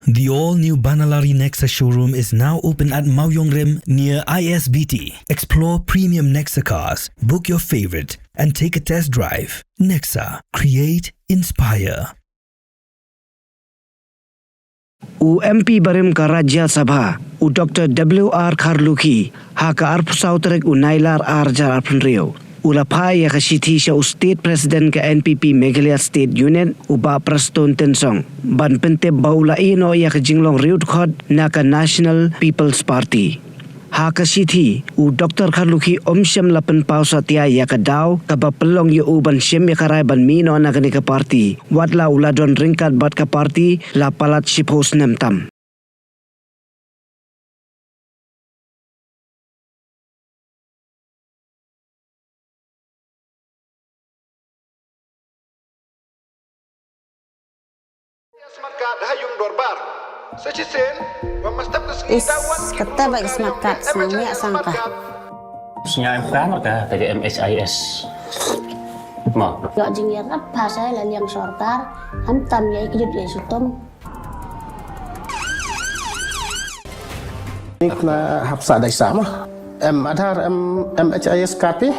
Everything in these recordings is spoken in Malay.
The all-new Banalari Nexa showroom is now open at Mauyongrim near ISBT. Explore premium Nexa cars, book your favorite, and take a test drive. Nexa. Create, inspire. MP Barim ka Rajya Sabha, Dr. W.R. Kharlukhi, haka arp sautrek Nailar Arjar Arpenrio. Phah ya ka Shithi siya State President ka NPP Meghalaya State Union uba Preston Tensong. Ban pente baula ino ya ka jinglong riut khod na ka National People's Party. Haka Shithi Dr. Kharlukhi syam lapan pausa tia ya ka daw kabapelong yu uban syam ya karay ban mino na ka ni ka party. Wadla uladon ringkat bat ka party la palat shipos nemtam. Smart card hayung dorbar. Sechisen, memastap Is kata bagi smart card senangnya sangka. Senyap kan ada dari MSIS. Mau? Gak jingir apa saya laliang sorkar, hantam ya ikut ya sutom. Ini kena hafsa dari sama. Ada MHIS card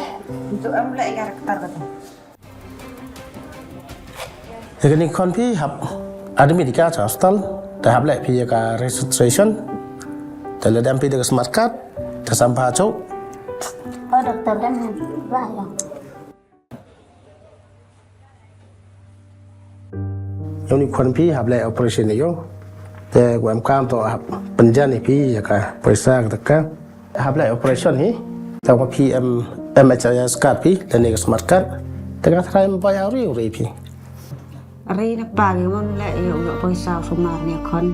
Untuk mulai karakter kata. Jadi ni kon pi hab ada medika hostel, dah hab lek pi ka registration. Dalam dem pi dengan smart card, dah sampah cok. Oh dokter dan bahaya. Yang ni kon pi hab lek operation ni yo.แต่ความความตัวครับปัญญาในพี่อยากไปสร้างตะกันหาหลาย operation นี่แต่ว่าพี่MHIS card พี่และนี่ก็ smart card แต่ก็ทำไปเอาเรื่องเลยพี่ Ari nak pagi mon lek yo yo poisa sumar ni kon.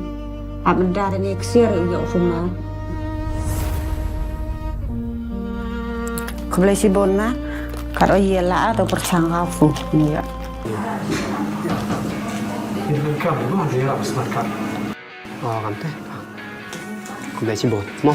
Abenda ni ksir yo sumar. Kebelah si bona karo yela atau percangkafu ni ya. Ini kan memang dia smart card. Kan teh. Kebelah si bon. Mau